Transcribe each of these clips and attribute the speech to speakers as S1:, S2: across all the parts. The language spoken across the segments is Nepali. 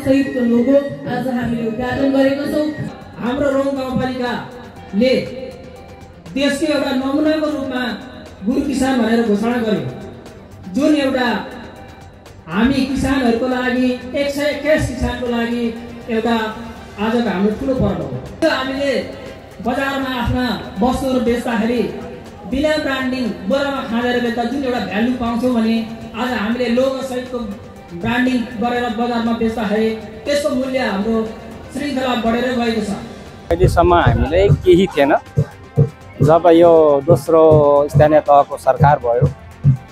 S1: सहितको लोगो आज हामीले उद्घाटन गरेका छौँ।
S2: हाम्रो रोङ गाउँपालिकाले देशको एउटा नमुनाको रूपमा गुरु किसान भनेर घोषणा गर्यो, जुन एउटा हामी किसानहरूको लागि 121 किसानको लागि एउटा आजको हाम्रो ठुलो पर्व हो। हामीले बजारमा आफ्ना वस्तुहरू बेच्दाखेरि बिना ब्रान्डिङ बोरामा खाँदेर बेच्दा जुन एउटा भ्यालु पाउँछौँ भने आज हामीले लोगो सहितको ब्रान्डिङ गरेर बजारमा बेच्दाखेरि त्यसको मूल्य हाम्रो श्रृङ्खला बढेर गएको छ।
S3: अहिलेसम्म हामीलाई केही थिएन। जब यो दोस्रो स्थानीय तहको सरकार भयो,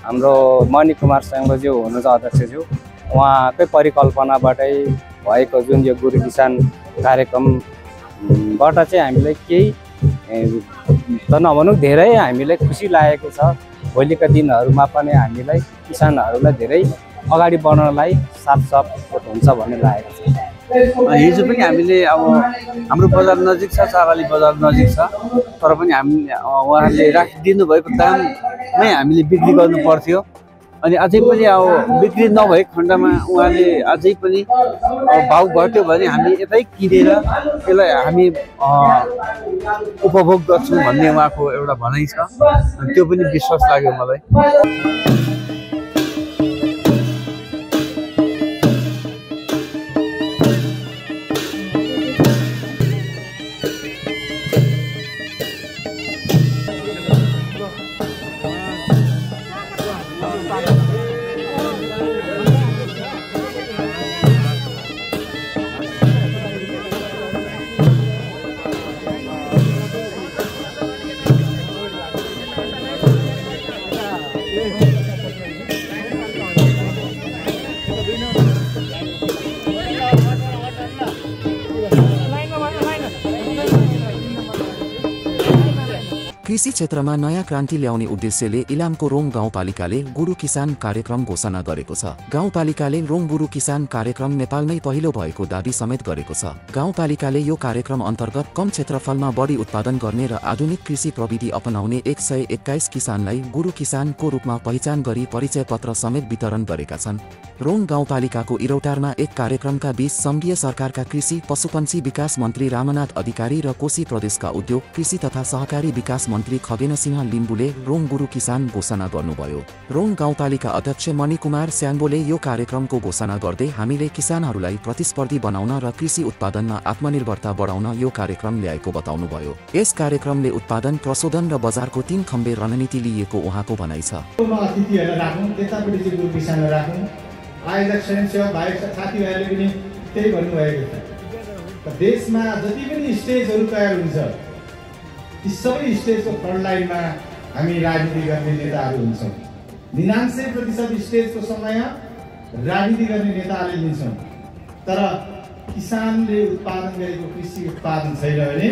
S3: हाम्रो मणि कुमार साङ्गोज्यू हुनुहुन्छ अध्यक्षज्यू, उहाँकै परिकल्पनाबाटै भएको जुन यो गुरु किसान कार्यक्रमबाट चाहिँ हामीलाई केही त नभनौँ धेरै हामीलाई खुसी लागेको छ। भोलिका दिनहरूमा पनि हामीलाई किसानहरूलाई धेरै अगाडि बढ्नलाई साथ सपोर्ट हुन्छ भन्ने लागेको छ।
S4: हिजो पनि हामीले अब हाम्रो बजार नजिक छ, चाराली बजार नजिक छ, तर पनि हामीले उहाँहरूले राखिदिनु भएको दाममै हामीले बिक्री गर्नु पर्थ्यो। अनि अझै पनि अब बिक्री नभएको खण्डमा उहाँले अझै पनि भाउ घट्यो भने हामी यतै किनेर त्यसलाई हामी उपभोग गर्छौँ भन्ने उहाँको एउटा भनाइ छ। त्यो पनि विश्वास लाग्यो मलाई।
S5: कृषि क्षेत्रमा नयाँ क्रान्ति ल्याउने उद्देश्यले इलामको रोङ गाउँपालिकाले गुरु किसान कार्यक्रम घोषणा गरेको छ। गाउँपालिकाले रोङ गुरु किसान कार्यक्रम नेपालमै पहिलो भएको दाबी समेत गरेको छ। गाउँपालिकाले यो कार्यक्रम अन्तर्गत कम क्षेत्रफलमा बढी उत्पादन गर्ने र आधुनिक कृषि प्रविधि अपनाउने 121 किसानलाई गुरु किसानको रूपमा पहिचान गरी परिचय पत्र समेत वितरण गरेका छन्। रोङ गाउँपालिकाको इरौटारमा एक कार्यक्रमका बीच सङ्घीय सरकारका कृषि पशुपन्छी विकास मन्त्री रामनाथ अधिकारी र कोशी प्रदेशका उद्योग कृषि तथा सहकारी विकास मन्त्री खगेन सिंह लिम्बुले रोङ गुरु किसान घोषणा गर्नुभयो। रोङ गाउँपालिका अध्यक्ष मणि कुमार स्याङ्बोले यो कार्यक्रमको घोषणा गर्दै हामीले किसानहरूलाई प्रतिस्पर्धी बनाउन र कृषि उत्पादनमा आत्मनिर्भरता बढाउन यो कार्यक्रम ल्याएको बताउनुभयो। यस कार्यक्रमले उत्पादन, प्रशोधन र बजारको 3 खम्बे रणनीति लिएको उहाँको भनाइ छ।
S6: आयोजक स्वयंसेवक भाइ साथीभाइहरूले पनि त्यही भन्नुभएको छ। देशमा जति पनि स्टेजहरू तयार हुन्छ ती सबै स्टेजको फ्रन्ट लाइनमा हामी राजनीति गर्ने नेताहरू हुन्छौँ। 99% स्टेजको समय राजनीति गर्ने नेताहरूले लिन्छौँ। तर किसानले उत्पादन गरेको कृषि उत्पादन छैन भने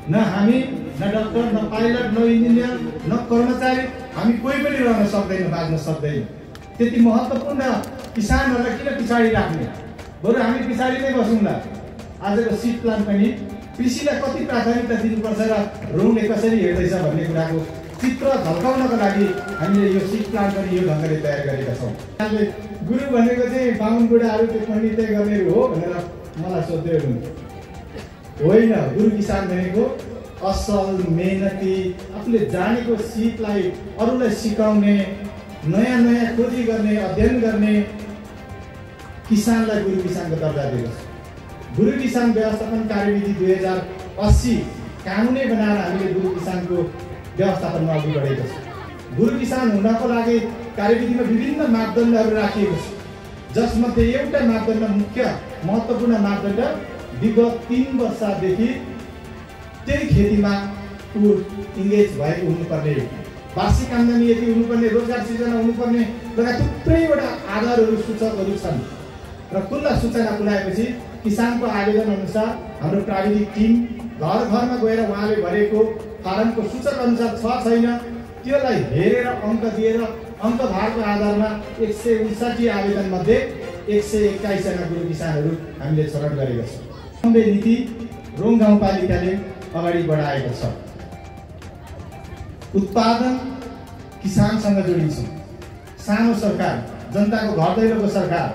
S6: न हामी, न डाक्टर, न पाइलट, न इन्जिनियर, न कर्मचारी, हामी कोही पनि रहन सक्दैन, बाँच्न सक्दैन। त्यति महत्त्वपूर्ण किसानहरूलाई किन पछाडि राख्ने? बरु हामी पछाडि नै बसौँला। आजको सिड प्लान पनि कृषिलाई कति प्राथमिकता दिनुपर्छ र रोङले कसरी हेर्दैछ भन्ने कुराको चित्र झल्काउनको लागि हामीले यो सिड प्लान पनि यो ढङ्गले तयार गरेका छौँ। गुरु भनेको चाहिँ बाहुन बुढाहरू त्यो पण्डितै गर्नेहरू हो भनेर मलाई सोध्दै हुनुहुन्छ। होइन, गुरु किसान भनेको असल, मेहनती, आफूले जानेको सिपलाई अरूलाई सिकाउने, नयाँ नयाँ खोजी गर्ने, अध्ययन गर्ने किसानलाई गुरु किसानको दर्जा दिएको छ। गुरु किसान व्यवस्थापन कार्यविधि 2080 कानुनै बनाएर हामीले गुरु किसानको व्यवस्थापनमा अघि बढेको छ। गुरु किसान हुनको लागि कार्यविधिमा विभिन्न मापदण्डहरू राखिएको छ, जसमध्ये एउटा मापदण्ड, मुख्य महत्त्वपूर्ण मापदण्ड, विगत 3 वर्षदेखि त्यही खेतीमा इङ्गेज भएको हुनुपर्ने, वार्षिक आम्दानी यति हुनुपर्ने, रोजगार सृजना हुनुपर्ने लगायत थुप्रैवटा आधारहरू, सूचकहरू छन्। र खुल्ला सूचना पुर्याएपछि किसानको आवेदन अनुसार हाम्रो प्राविधिक टिम घर घरमा गएर उहाँले भरेको फारमको सूचक अनुसार छ छैन त्योलाई हेरेर अङ्क दिएर अङ्क भारको आधारमा 159 आवेदन मध्ये 121 जना गुरु किसानहरू हामीले छनौट गरेका छौँ। खम्बे नीति रोङ गाउँपालिकाले अगाडि बढाएको छ। उत्पादन किसानसँग जोडिन्छ। सानो सरकार, जनताको घर दैलोको सरकार,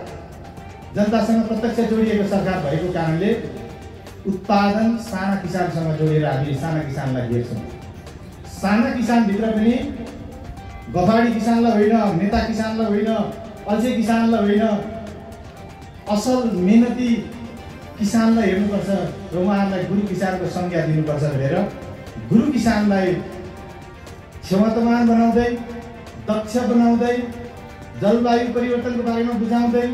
S6: जनतासँग प्रत्यक्ष जोडिएको सरकार भएको कारणले उत्पादन साना किसानसँग जोडेर हामी साना किसानलाई हेर्छौँ। साना किसानभित्र पनि गफाडी किसानलाई होइन, नेता किसानलाई होइन, अल्छे किसानलाई होइन, असल मेहनती किसानलाई हेर्नुपर्छ र उहाँहरूलाई गुरु किसानको संज्ञा दिनुपर्छ भनेर गुरु किसानलाई क्षमतावान बनाउँदै, दक्ष बनाउँदै, जलवायु परिवर्तनको बारेमा बुझाउँदै,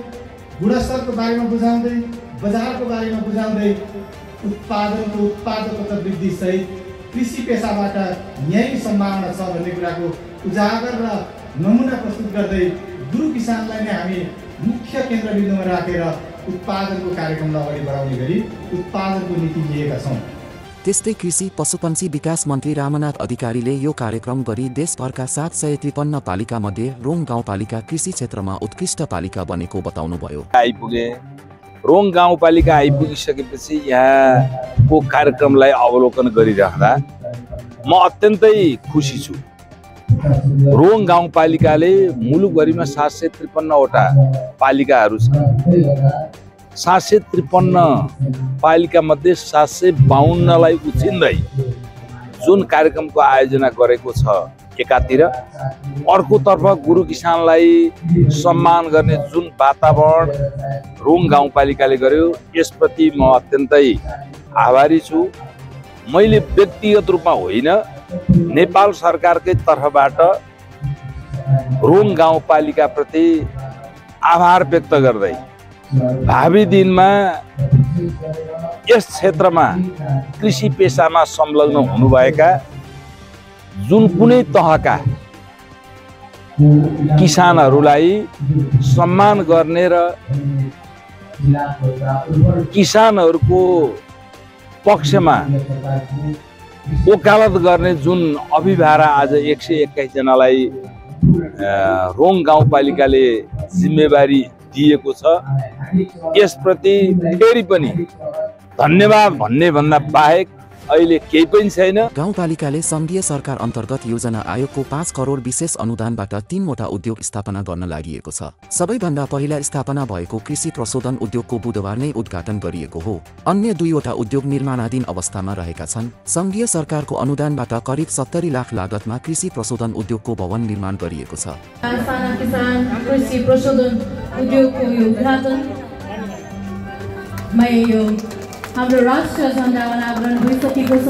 S6: गुणस्तरको बारेमा बुझाउँदै, बजारको बारेमा बुझाउँदै, उत्पादनको उत्पादकता वृद्धि सहित कृषि पेसाबाट यही सम्भावना छ भन्ने कुराको उजागर र नमुना प्रस्तुत गर्दै गुरु किसानलाई नै हामी मुख्य केन्द्रबिन्दुमा राखेर उत्पादनको कार्यक्रमलाई अगाडि बढाउने गरी उत्पादनको नीति लिएका छौँ।
S5: त्यस्तै कृषि पशुपन्छी विकास मन्त्री रामनाथ अधिकारीले यो कार्यक्रम गरी देशभरका 753 पालिकामध्ये रोङ गाउँपालिका कृषि क्षेत्रमा उत्कृष्ट पालिका बनेको बताउनुभयो।
S7: आइपुगे रोङ गाउँपालिका आइपुगिसकेपछि यहाँको कार्यक्रमलाई अवलोकन गरिरहँदा म अत्यन्तै खुसी छु। रोङ गाउँपालिकाले मुलुकभरिमा 753वटा पालिकाहरू छन्। 753 पालिका मध्ये 752लाई उछिन्दै जुन कार्यक्रमको आयोजना गरेको छ एकातिर, अर्कोतर्फ गुरु किसानलाई सम्मान गर्ने जुन वातावरण रोङ गाउँपालिकाले गर्यो यसप्रति म अत्यन्तै आभारी छु। मैले व्यक्तिगत रूपमा होइन, नेपाल सरकारकै तर्फबाट रोङ गाउँपालिकाप्रति आभार व्यक्त गर्दै भावी दिनमा यस क्षेत्रमा कृषि पेसामा संलग्न हुनुभएका जुन कुनै तहका किसानहरूलाई सम्मान गर्ने र किसानहरूको पक्षमा वकालत गर्ने जुन अभिभारा आज 121 जनालाई रोङ गाउँपालिकाले जिम्मेवारी दिएको छ, यसप्रति फेरि पनि धन्यवाद भन्ने भन्दा बाहेक अहिले केही पनि छैन।
S5: गाउँपालिकाले संघीय सरकार अन्तर्गत योजना आयोगको 5 करोड विशेष अनुदानबाट 3वटा उद्योग स्थापना गर्न लागि छ। सबैभन्दा पहिला स्थापना भएको कृषि प्रशोधन उद्योगको बुधबार नै उद्घाटन गरिएको हो। अन्य 2वटा उद्योग निर्माणाधीन अवस्थामा रहेका छन्। संघीय सरकारको अनुदानबाट करिब 70 लाख लागतमा कृषि प्रशोधन उद्योगको भवन निर्माण गरिएको छ।
S1: साना किसान कृषि प्रशोधन उद्योगको उद्घाटनमा यो हाम्रो राष्ट्रिय झण्डा अनावरण भइसकेको छ।